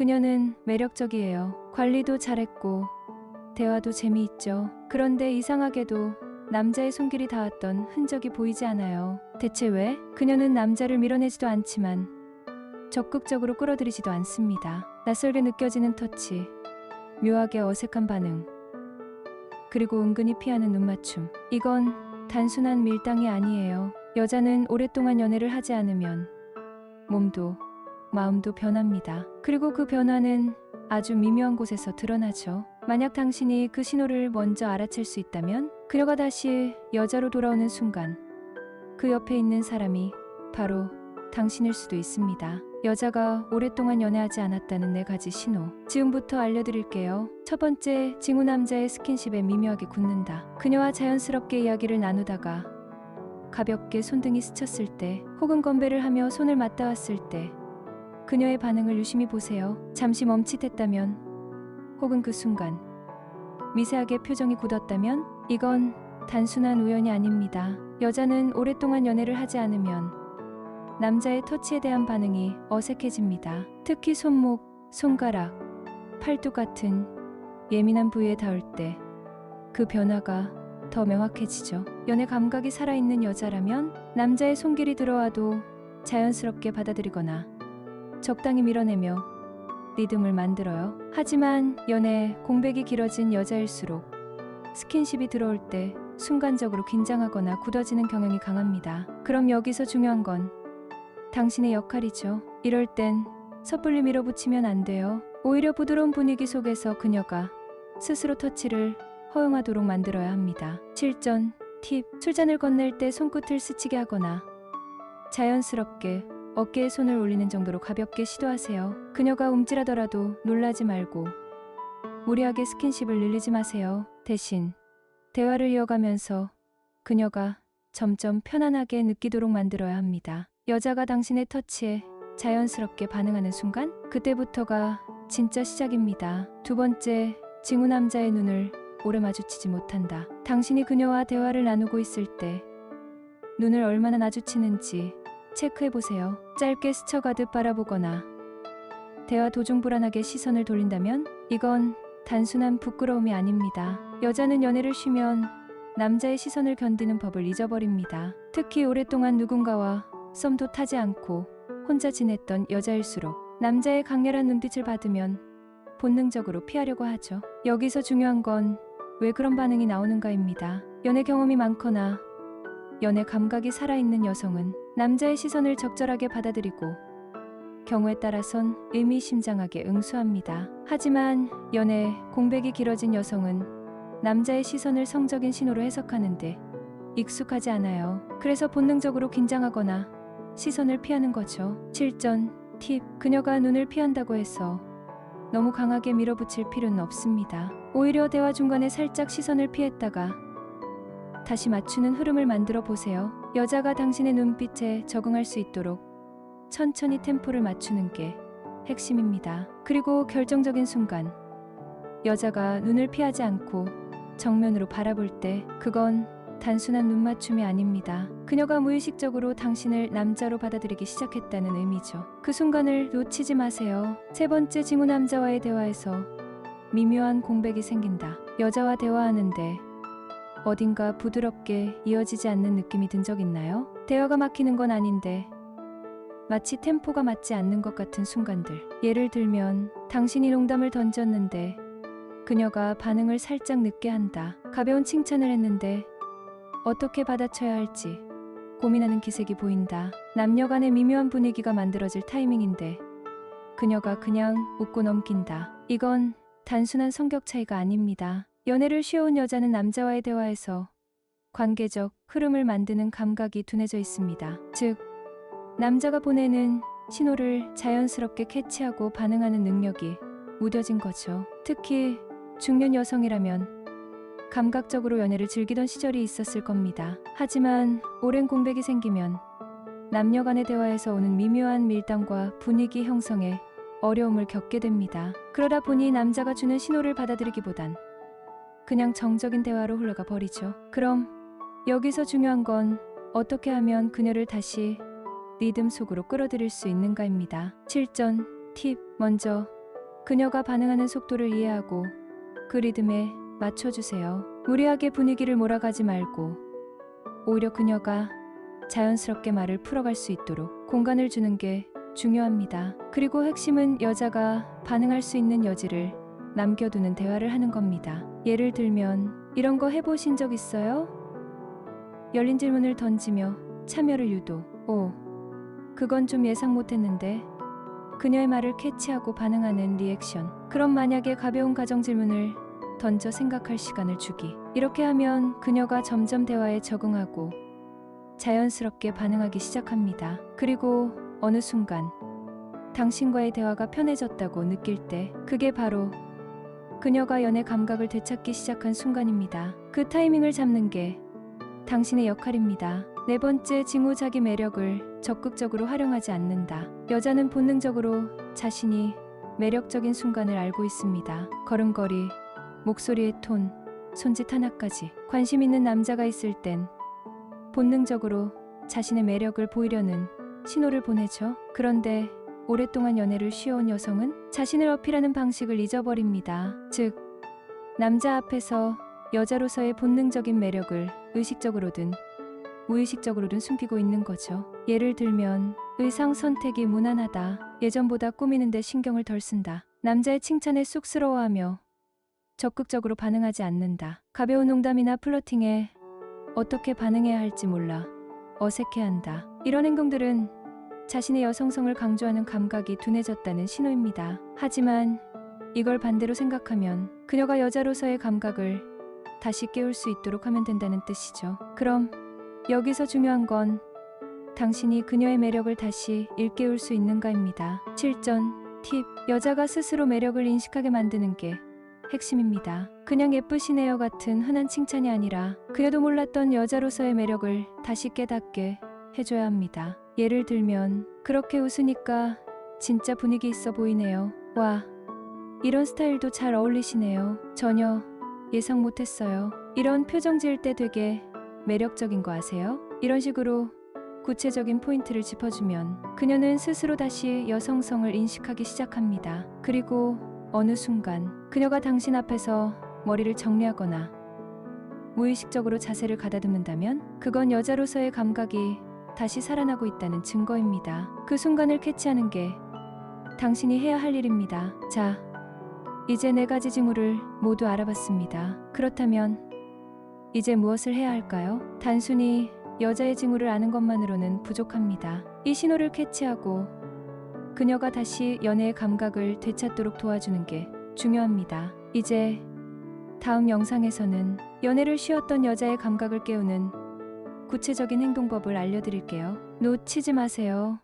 그녀는 매력적이에요. 관리도 잘했고 대화도 재미있죠. 그런데 이상하게도 남자의 손길이 닿았던 흔적이 보이지 않아요. 대체 왜? 그녀는 남자를 밀어내지도 않지만 적극적으로 끌어들이지도 않습니다. 낯설게 느껴지는 터치, 묘하게 어색한 반응, 그리고 은근히 피하는 눈맞춤. 이건 단순한 밀당이 아니에요. 여자는 오랫동안 연애를 하지 않으면 몸도 마음도 변합니다. 그리고 그 변화는 아주 미묘한 곳에서 드러나죠. 만약 당신이 그 신호를 먼저 알아챌 수 있다면 그녀가 다시 여자로 돌아오는 순간 그 옆에 있는 사람이 바로 당신일 수도 있습니다. 여자가 오랫동안 연애하지 않았다는 4가지 신호. 지금부터 알려드릴게요. 첫 번째, 징후 남자의 스킨십에 미묘하게 굳는다. 그녀와 자연스럽게 이야기를 나누다가 가볍게 손등이 스쳤을 때 혹은 건배를 하며 손을 맞닿았을 때 그녀의 반응을 유심히 보세요. 잠시 멈칫했다면 혹은 그 순간 미세하게 표정이 굳었다면 이건 단순한 우연이 아닙니다. 여자는 오랫동안 연애를 하지 않으면 남자의 터치에 대한 반응이 어색해집니다. 특히 손목, 손가락, 팔뚝 같은 예민한 부위에 닿을 때 그 변화가 더 명확해지죠. 연애 감각이 살아있는 여자라면 남자의 손길이 들어와도 자연스럽게 받아들이거나 적당히 밀어내며 리듬을 만들어요. 하지만 연애 공백이 길어진 여자일수록 스킨십이 들어올 때 순간적으로 긴장하거나 굳어지는 경향이 강합니다. 그럼 여기서 중요한 건 당신의 역할이죠. 이럴 땐 섣불리 밀어붙이면 안 돼요. 오히려 부드러운 분위기 속에서 그녀가 스스로 터치를 허용하도록 만들어야 합니다. 실전, 팁, 술잔을 건넬 때 손끝을 스치게 하거나 자연스럽게 어깨에 손을 올리는 정도로 가볍게 시도하세요. 그녀가 움찔하더라도 놀라지 말고 무리하게 스킨십을 늘리지 마세요. 대신 대화를 이어가면서 그녀가 점점 편안하게 느끼도록 만들어야 합니다. 여자가 당신의 터치에 자연스럽게 반응하는 순간 그때부터가 진짜 시작입니다. 두 번째, 징후 남자의 눈을 오래 마주치지 못한다. 당신이 그녀와 대화를 나누고 있을 때 눈을 얼마나 마주치는지 체크해보세요. 짧게 스쳐가듯 바라보거나 대화 도중 불안하게 시선을 돌린다면 이건 단순한 부끄러움이 아닙니다. 여자는 연애를 쉬면 남자의 시선을 견디는 법을 잊어버립니다. 특히 오랫동안 누군가와 썸도 타지 않고 혼자 지냈던 여자일수록 남자의 강렬한 눈빛을 받으면 본능적으로 피하려고 하죠. 여기서 중요한 건 왜 그런 반응이 나오는가입니다. 연애 경험이 많거나 연애 감각이 살아있는 여성은 남자의 시선을 적절하게 받아들이고 경우에 따라선 의미심장하게 응수합니다. 하지만 연애 공백이 길어진 여성은 남자의 시선을 성적인 신호로 해석하는데 익숙하지 않아요. 그래서 본능적으로 긴장하거나 시선을 피하는 거죠. 실전, 팁, 그녀가 눈을 피한다고 해서 너무 강하게 밀어붙일 필요는 없습니다. 오히려 대화 중간에 살짝 시선을 피했다가 다시 맞추는 흐름을 만들어 보세요. 여자가 당신의 눈빛에 적응할 수 있도록 천천히 템포를 맞추는 게 핵심입니다. 그리고 결정적인 순간 여자가 눈을 피하지 않고 정면으로 바라볼 때 그건 단순한 눈맞춤이 아닙니다. 그녀가 무의식적으로 당신을 남자로 받아들이기 시작했다는 의미죠. 그 순간을 놓치지 마세요. 세 번째, 징후 남자와의 대화에서 미묘한 공백이 생긴다. 여자와 대화하는데 어딘가 부드럽게 이어지지 않는 느낌이 든 적 있나요? 대화가 막히는 건 아닌데 마치 템포가 맞지 않는 것 같은 순간들. 예를 들면 당신이 농담을 던졌는데 그녀가 반응을 살짝 늦게 한다. 가벼운 칭찬을 했는데 어떻게 받아쳐야 할지 고민하는 기색이 보인다. 남녀 간의 미묘한 분위기가 만들어질 타이밍인데 그녀가 그냥 웃고 넘긴다. 이건 단순한 성격 차이가 아닙니다. 연애를 쉬어온 여자는 남자와의 대화에서 관계적 흐름을 만드는 감각이 둔해져 있습니다. 즉, 남자가 보내는 신호를 자연스럽게 캐치하고 반응하는 능력이 무뎌진 거죠. 특히 중년 여성이라면 감각적으로 연애를 즐기던 시절이 있었을 겁니다. 하지만 오랜 공백이 생기면 남녀 간의 대화에서 오는 미묘한 밀당과 분위기 형성에 어려움을 겪게 됩니다. 그러다 보니 남자가 주는 신호를 받아들이기보단 그냥 정적인 대화로 흘러가 버리죠. 그럼 여기서 중요한 건 어떻게 하면 그녀를 다시 리듬 속으로 끌어들일 수 있는가입니다. 실전, 팁, 먼저 그녀가 반응하는 속도를 이해하고 그 리듬에 맞춰주세요. 무리하게 분위기를 몰아가지 말고 오히려 그녀가 자연스럽게 말을 풀어갈 수 있도록 공간을 주는 게 중요합니다. 그리고 핵심은 여자가 반응할 수 있는 여지를 남겨두는 대화를 하는 겁니다. 예를 들면 이런 거 해보신 적 있어요? 열린 질문을 던지며 참여를 유도. 오, 그건 좀 예상 못했는데. 그녀의 말을 캐치하고 반응하는 리액션. 그럼 만약에 가벼운 가정 질문을 던져 생각할 시간을 주기. 이렇게 하면 그녀가 점점 대화에 적응하고 자연스럽게 반응하기 시작합니다. 그리고 어느 순간 당신과의 대화가 편해졌다고 느낄 때 그게 바로 그녀가 연애 감각을 되찾기 시작한 순간입니다. 그 타이밍을 잡는 게 당신의 역할입니다. 네 번째, 징후. 자기 매력을 적극적으로 활용하지 않는다. 여자는 본능적으로 자신이 매력적인 순간을 알고 있습니다. 걸음걸이, 목소리의 톤, 손짓 하나까지. 관심 있는 남자가 있을 땐 본능적으로 자신의 매력을 보이려는 신호를 보내죠. 그런데 오랫동안 연애를 쉬어온 여성은 자신을 어필하는 방식을 잊어버립니다. 즉, 남자 앞에서 여자로서의 본능적인 매력을 의식적으로든 무의식적으로든 숨기고 있는 거죠. 예를 들면 의상 선택이 무난하다. 예전보다 꾸미는데 신경을 덜 쓴다. 남자의 칭찬에 쑥스러워하며 적극적으로 반응하지 않는다. 가벼운 농담이나 플러팅에 어떻게 반응해야 할지 몰라 어색해한다. 이런 행동들은 자신의 여성성을 강조하는 감각이 둔해졌다는 신호입니다. 하지만 이걸 반대로 생각하면 그녀가 여자로서의 감각을 다시 깨울 수 있도록 하면 된다는 뜻이죠. 그럼 여기서 중요한 건 당신이 그녀의 매력을 다시 일깨울 수 있는가입니다. 실전 팁. 여자가 스스로 매력을 인식하게 만드는 게 핵심입니다. 그냥 예쁘시네요 같은 흔한 칭찬이 아니라 그녀도 몰랐던 여자로서의 매력을 다시 깨닫게 해줘야 합니다. 예를 들면 그렇게 웃으니까 진짜 분위기 있어 보이네요. 와, 이런 스타일도 잘 어울리시네요. 전혀 예상 못했어요. 이런 표정 지을 때 되게 매력적인 거 아세요? 이런 식으로 구체적인 포인트를 짚어주면 그녀는 스스로 다시 여성성을 인식하기 시작합니다. 그리고 어느 순간 그녀가 당신 앞에서 머리를 정리하거나 무의식적으로 자세를 가다듬는다면 그건 여자로서의 감각이 다시 살아나고 있다는 증거입니다. 그 순간을 캐치하는 게 당신이 해야 할 일입니다. 자, 이제 4가지 징후를 모두 알아봤습니다. 그렇다면 이제 무엇을 해야 할까요? 단순히 여자의 징후를 아는 것만으로는 부족합니다. 이 신호를 캐치하고 그녀가 다시 연애의 감각을 되찾도록 도와주는 게 중요합니다. 이제 다음 영상에서는 연애를 쉬었던 여자의 감각을 깨우는 구체적인 행동법을 알려드릴게요. 놓치지 마세요.